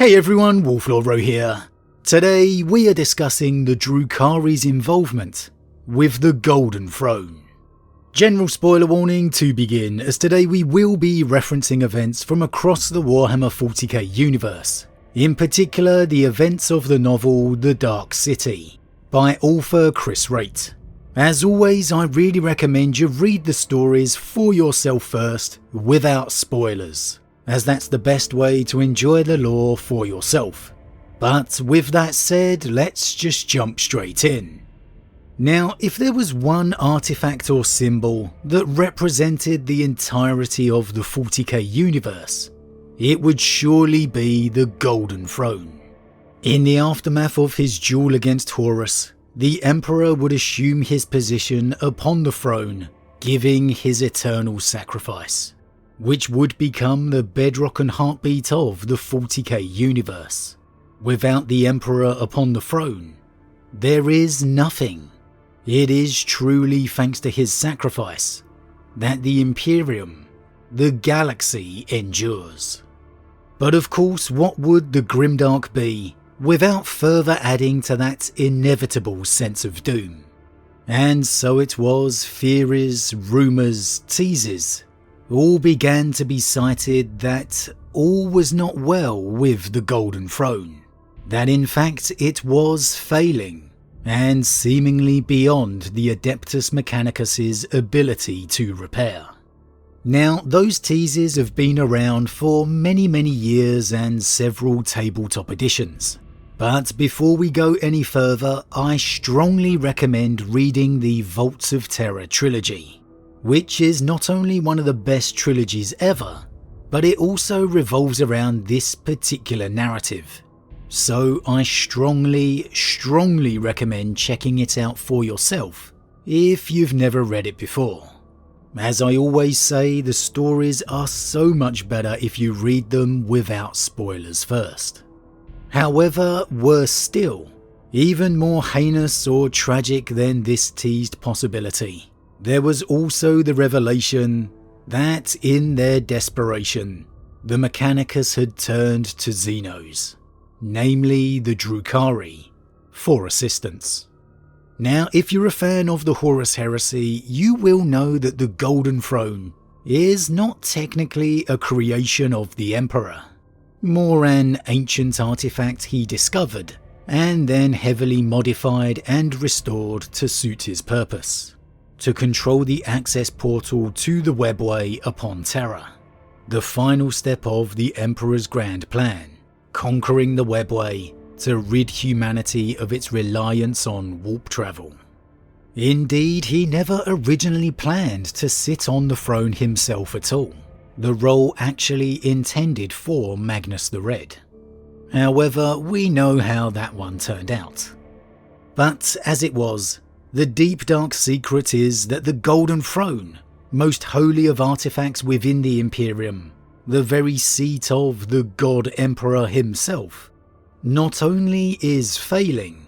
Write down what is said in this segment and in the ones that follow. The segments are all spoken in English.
Hey everyone, Wolf Lord Rho here. Today we are discussing the Drukhari's involvement with the Golden Throne. General spoiler warning to begin, as today we will be referencing events from across the Warhammer 40k universe, in particular the events of the novel The Dark City by author Chris Wraight. As always, I really recommend you read the stories for yourself first without spoilers, as that's the best way to enjoy the lore for yourself. But with that said, let's just jump straight in. Now, if there was one artifact or symbol that represented the entirety of the 40k universe, it would surely be the Golden Throne. In the aftermath of his duel against Horus, the Emperor would assume his position upon the throne, giving his eternal sacrifice, which would become the bedrock and heartbeat of the 40k universe. Without the Emperor upon the throne, there is nothing. It is truly thanks to his sacrifice that the Imperium, the galaxy, endures. But of course, what would the Grimdark be without further adding to that inevitable sense of doom? And so it was, theories, rumours, teases all began to be cited that all was not well with the Golden Throne, that in fact it was failing and seemingly beyond the Adeptus Mechanicus' ability to repair. Now, those teases have been around for many years and several tabletop editions, but before we go any further, I strongly recommend reading the Vaults of Terror trilogy, which is not only one of the best trilogies ever, but it also revolves around this particular narrative. So I strongly recommend checking it out for yourself if you've never read it before. As I always say, the stories are so much better if you read them without spoilers first. However, worse still, even more heinous or tragic than this teased possibility, there was also the revelation that in their desperation, the Mechanicus had turned to Xenos, namely the Drukhari, for assistance. Now, if you're a fan of the Horus Heresy, you will know that the Golden Throne is not technically a creation of the Emperor, more an ancient artifact he discovered and then heavily modified and restored to suit his purpose, to control the access portal to the webway upon Terra, the final step of the Emperor's grand plan, conquering the webway to rid humanity of its reliance on warp travel. Indeed, he never originally planned to sit on the throne himself at all, the role actually intended for Magnus the Red. However, we know how that one turned out. But as it was, the deep dark secret is that the Golden Throne, most holy of artifacts within the Imperium, the very seat of the God Emperor himself, not only is failing,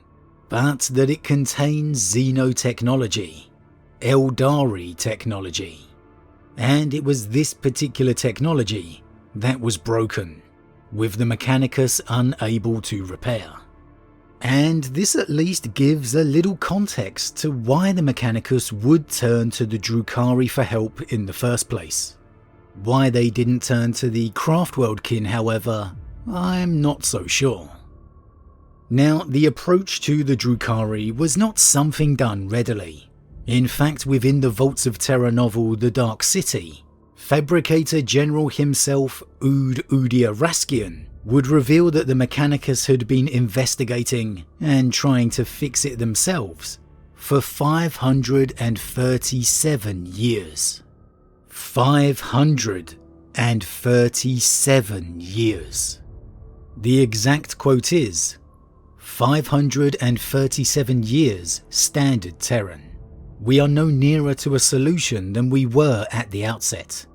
but that it contains xenotechnology, Eldari technology. And it was this particular technology that was broken, with the Mechanicus unable to repair. And this at least gives a little context to why the Mechanicus would turn to the Drukhari for help in the first place. Why they didn't turn to the Craftworldkin, however, I'm not so sure. Now, the approach to the Drukhari was not something done readily. In fact, within the Vaults of Terror novel The Dark City, Fabricator General himself, Udia Raskian, would reveal that the Mechanicus had been investigating and trying to fix it themselves for 537 years. 537 years. The exact quote is, 537 years standard Terran. We are no nearer to a solution than we were at the outset.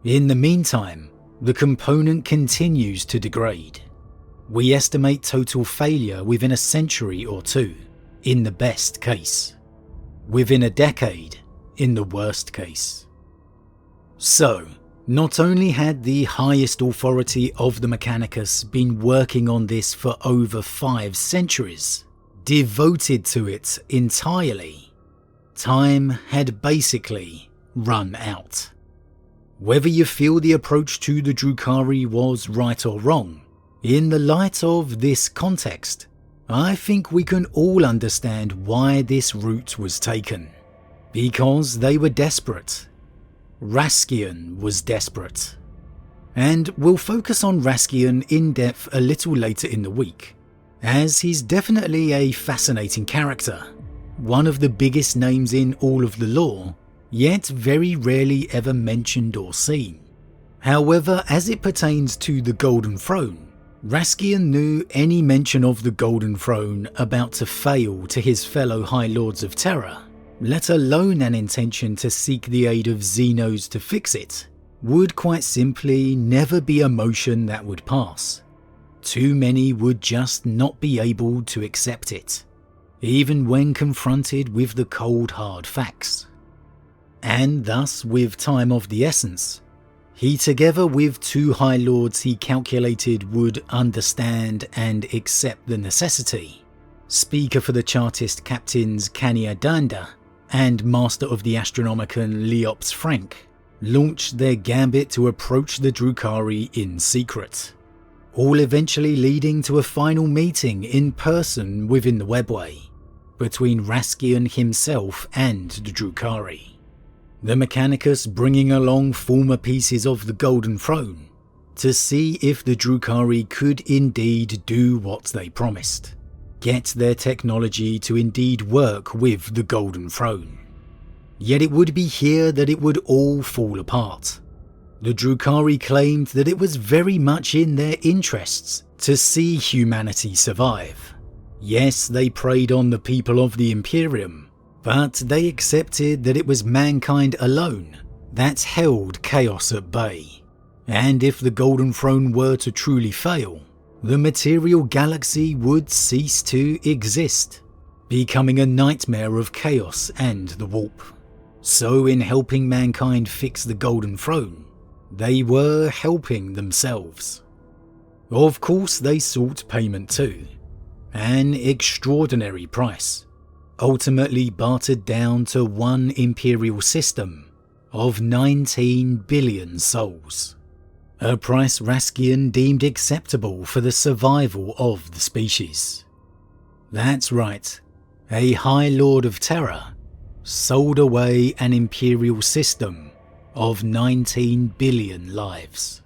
In the meantime, the component continues to degrade. We estimate total failure within a century or two, in the best case. Within a decade, in the worst case. So, Not only had the highest authority of the Mechanicus been working on this for over 5 centuries, devoted to it entirely, time had basically run out. Whether you feel the approach to the Drukhari was right or wrong, in the light of this context, I think we can all understand why this route was taken. Because they were desperate. Raskian was desperate. And we'll focus on Raskian in depth a little later in the week, as he's definitely a fascinating character, one of the biggest names in all of the lore, yet very rarely ever mentioned or seen. However, as it pertains to the Golden Throne, Raskian knew any mention of the Golden Throne about to fail to his fellow High Lords of Terror, let alone an intention to seek the aid of Xenos to fix it, would quite simply never be a motion that would pass. Too many would just not be able to accept it, even when confronted with the cold hard facts. And thus, with time of the essence, he, together with 2 High Lords he calculated would understand and accept the necessity, Speaker for the Chartist Captains Kania Danda and Master of the Astronomicon Leops Frank, launched their gambit to approach the Drukhari in secret, all eventually leading to a final meeting in person within the webway, between Raskian himself and the Drukhari. The Mechanicus bringing along former pieces of the Golden Throne to see if the Drukhari could indeed do what they promised. Get their technology to indeed work with the Golden Throne. Yet it would be here that it would all fall apart. The Drukhari claimed that it was very much in their interests to see humanity survive. Yes, they preyed on the people of the Imperium, but they accepted that it was mankind alone that held chaos at bay. And if the Golden Throne were to truly fail, the material galaxy would cease to exist, becoming a nightmare of chaos and the warp. So in helping mankind fix the Golden Throne, they were helping themselves. Of course they sought payment too, an extraordinary price, ultimately bartered down to 1 imperial system of 19 billion souls. A price Raskian deemed acceptable for the survival of the species. That's right, a High Lord of Terror sold away an imperial system of 19 billion lives.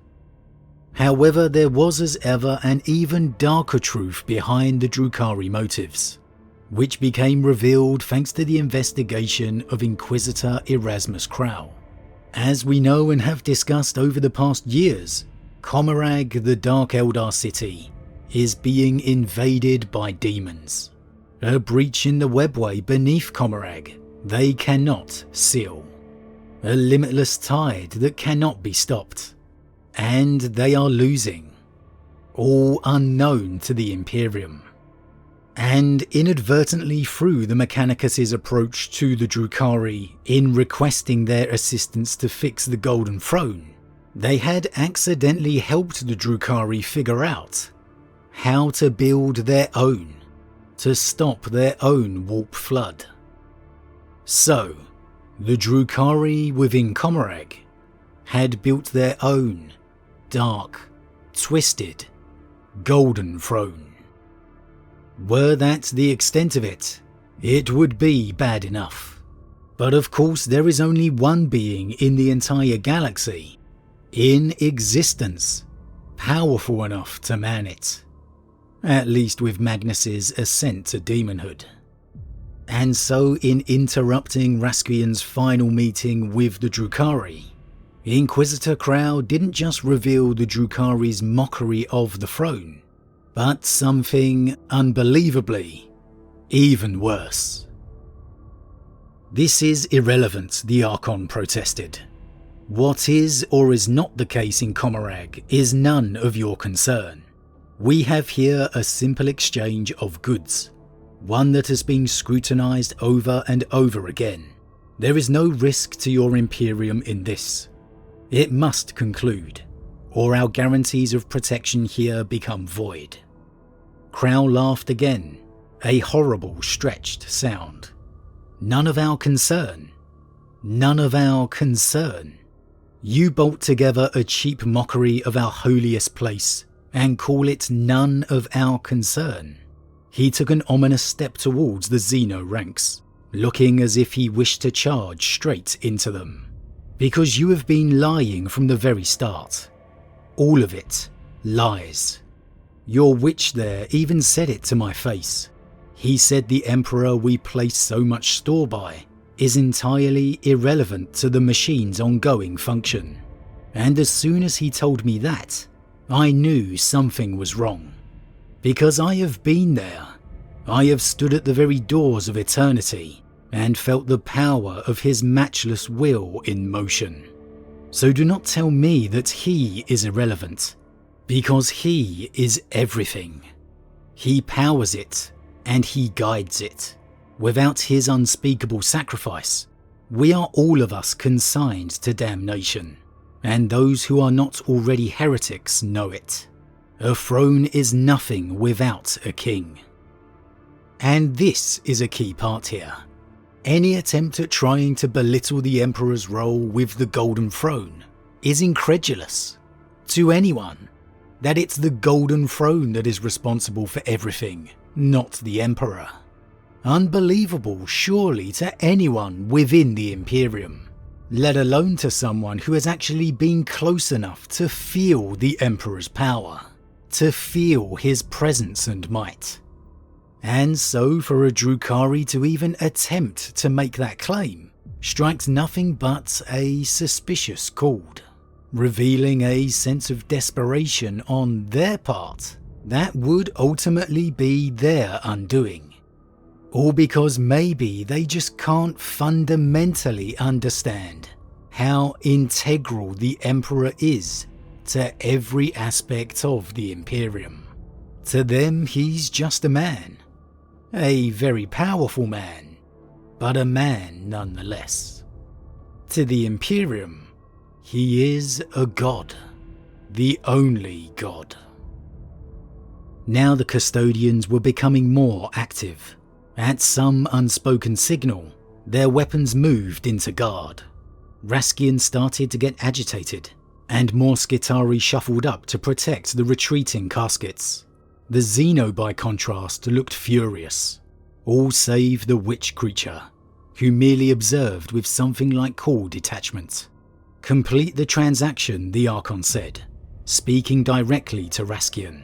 However, there was as ever an even darker truth behind the Drukhari motives, which became revealed thanks to the investigation of Inquisitor Erasmus Crowell. As we know and have discussed over the past years, Commorragh, the Dark Eldar city, is being invaded by demons. A breach in the webway beneath Commorragh they cannot seal. A limitless tide that cannot be stopped. And they are losing. All unknown to the Imperium. And inadvertently through the Mechanicus' approach to the Drukhari in requesting their assistance to fix the Golden Throne, they had accidentally helped the Drukhari figure out how to build their own, to stop their own warp flood. So, the Drukhari within Commorragh had built their own dark, twisted, Golden Throne. Were that the extent of it, it would be bad enough. But of course there is only one being in the entire galaxy, in existence, powerful enough to man it. At least with Magnus's ascent to demonhood. And so in interrupting Raskian's final meeting with the Drukhari, Inquisitor Crowell didn't just reveal the Drukhari's mockery of the throne, but something unbelievably even worse. This is irrelevant, the Archon protested. What is or is not the case in Commorragh is none of your concern. We have here a simple exchange of goods, one that has been scrutinized over and over again. There is no risk to your Imperium in this. It must conclude, or our guarantees of protection here become void." Crow laughed again, a horrible stretched sound. "None of our concern. None of our concern. You bolt together a cheap mockery of our holiest place and call it none of our concern." He took an ominous step towards the Xeno ranks, looking as if he wished to charge straight into them. "Because you have been lying from the very start. All of it. Lies. Your witch there even said it to my face. He said the Emperor we place so much store by is entirely irrelevant to the machine's ongoing function. And as soon as he told me that, I knew something was wrong. Because I have been there. I have stood at the very doors of eternity and felt the power of his matchless will in motion. So do not tell me that he is irrelevant, because he is everything. He powers it and he guides it. Without his unspeakable sacrifice, we are all of us consigned to damnation, and those who are not already heretics know it. A throne is nothing without a king." And this is a key part here. Any attempt at trying to belittle the Emperor's role with the Golden Throne is incredulous. To anyone, that it's the Golden Throne that is responsible for everything, not the Emperor. Unbelievable surely to anyone within the Imperium, let alone to someone who has actually been close enough to feel the Emperor's power, to feel his presence and might. And so for a Drukhari to even attempt to make that claim strikes nothing but a suspicious chord, revealing a sense of desperation on their part that would ultimately be their undoing. All because maybe they just can't fundamentally understand how integral the Emperor is to every aspect of the Imperium. To them, he's just a man. A very powerful man, but a man nonetheless. To the Imperium, he is a god. The only god. Now the custodians were becoming more active. At some unspoken signal, their weapons moved into guard. Raskian started to get agitated, and more Skitarii shuffled up to protect the retreating caskets. The Xeno, by contrast, looked furious, all save the witch creature, who merely observed with something like cool detachment. "Complete the transaction," the Archon said, speaking directly to Raskian.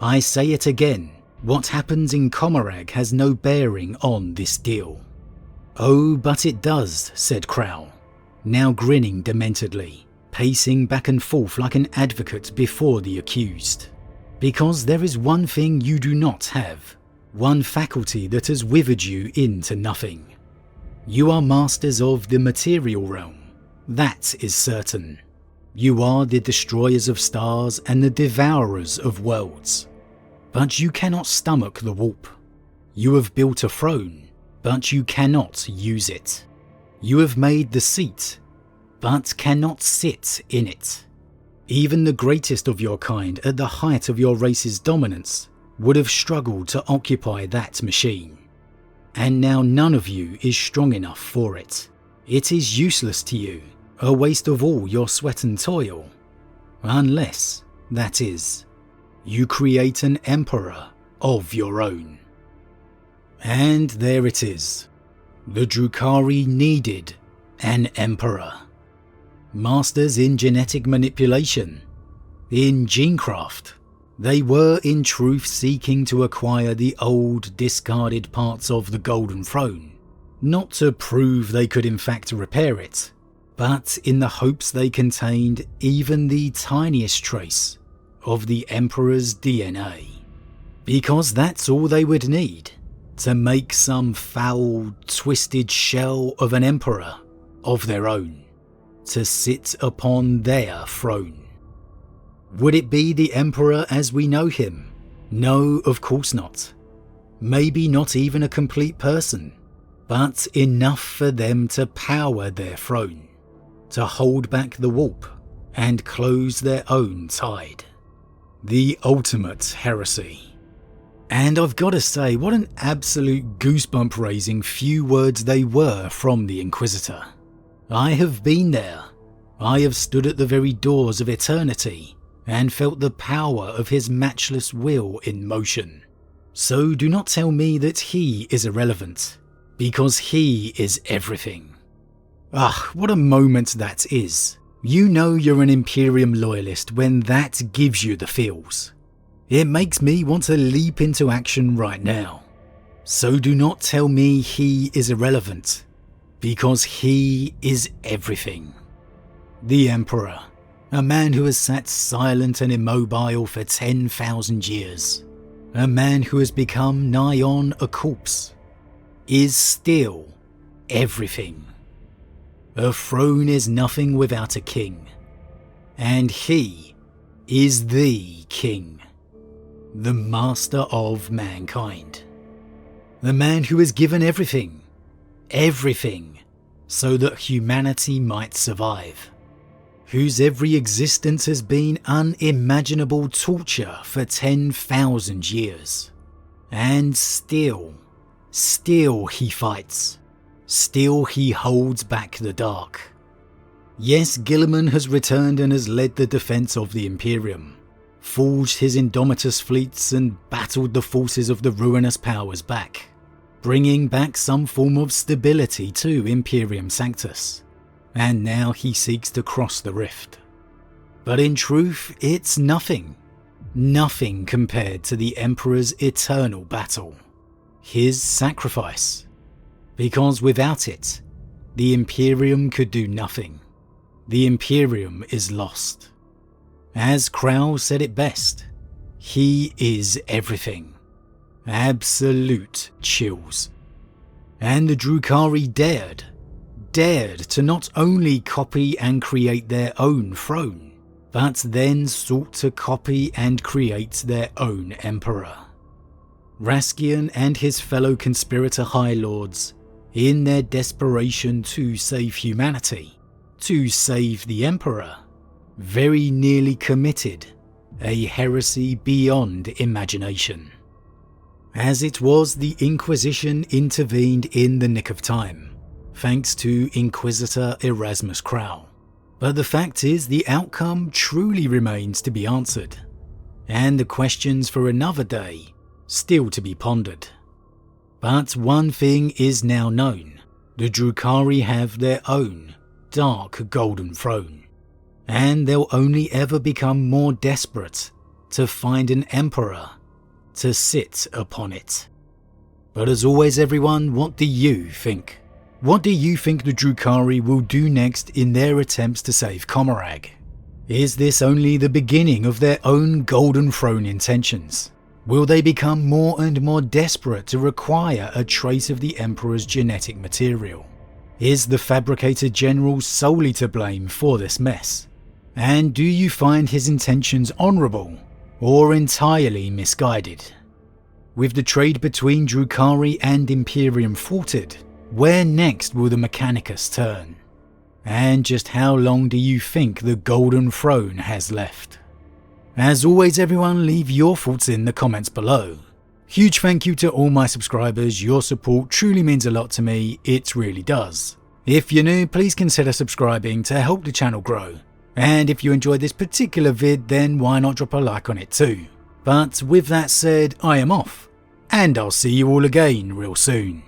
"I say it again. What happens in Commorragh has no bearing on this deal." "Oh, but it does," said Crow, now grinning dementedly, pacing back and forth like an advocate before the accused. "Because there is one thing you do not have, one faculty that has withered you into nothing. You are masters of the material realm, that is certain. You are the destroyers of stars and the devourers of worlds. But you cannot stomach the warp. You have built a throne, but you cannot use it. You have made the seat, but cannot sit in it. Even the greatest of your kind at the height of your race's dominance would have struggled to occupy that machine. And now none of you is strong enough for it. It is useless to you, a waste of all your sweat and toil. Unless, that is, you create an emperor of your own." And there it is. The Drukhari needed an emperor. Masters in genetic manipulation, in genecraft, they were in truth seeking to acquire the old, discarded parts of the Golden Throne, not to prove they could in fact repair it, but in the hopes they contained even the tiniest trace of the Emperor's DNA. Because that's all they would need to make some foul, twisted shell of an emperor of their own, to sit upon their throne. Would it be the Emperor as we know him? No, of course not. Maybe not even a complete person, but enough for them to power their throne, to hold back the warp, and close their own tide. The ultimate heresy. And I've got to say, what an absolute goosebump raising few words they were from the Inquisitor. I have been there. I have stood at the very doors of eternity and felt the power of his matchless will in motion. So do not tell me that he is irrelevant, because he is everything. Ah, what a moment that is. You know you're an Imperium loyalist when that gives you the feels. It makes me want to leap into action right now. So do not tell me he is irrelevant, because he is everything. The Emperor, a man who has sat silent and immobile for 10,000 years, a man who has become nigh on a corpse, is still everything. A throne is nothing without a king, and he is the king, the master of mankind, the man who has given everything, so that humanity might survive, whose every existence has been unimaginable torture for 10,000 years. And still he fights. Still he holds back the dark. Yes, Guilliman has returned and has led the defense of the Imperium, forged his Indomitus fleets and battled the forces of the ruinous powers back, bringing back some form of stability to Imperium Sanctus. And now he seeks to cross the rift. But in truth, it's nothing compared to the Emperor's eternal battle, his sacrifice. Because without it, the Imperium could do nothing. The Imperium is lost. As Crow said it best, he is everything. Absolute chills. And the Drukhari dared to not only copy and create their own throne, but then sought to copy and create their own emperor. Raskian and his fellow conspirator High Lords, in their desperation to save humanity, to save the emperor, very nearly committed a heresy beyond imagination. As it was, the Inquisition intervened in the nick of time, thanks to Inquisitor Erasmus Crow. But the fact is, the outcome truly remains to be answered, and the questions for another day still to be pondered. But one thing is now known: the Drukhari have their own dark golden throne, and they'll only ever become more desperate to find an emperor to sit upon it. But as always everyone, what do you think? What do you think the Drukhari will do next in their attempts to save Commorragh? Is this only the beginning of their own Golden Throne intentions? Will they become more and more desperate to require a trace of the Emperor's genetic material? Is the Fabricator General solely to blame for this mess? And do you find his intentions honourable or entirely misguided? With the trade between Drukhari and Imperium thwarted, where next will the Mechanicus turn? And just how long do you think the Golden Throne has left? As always everyone, leave your thoughts in the comments below. Huge thank you to all my subscribers, your support truly means a lot to me, it really does. If you're new, please consider subscribing to help the channel grow. And if you enjoyed this particular vid, then why not drop a like on it too. But with that said, I am off, and I'll see you all again real soon.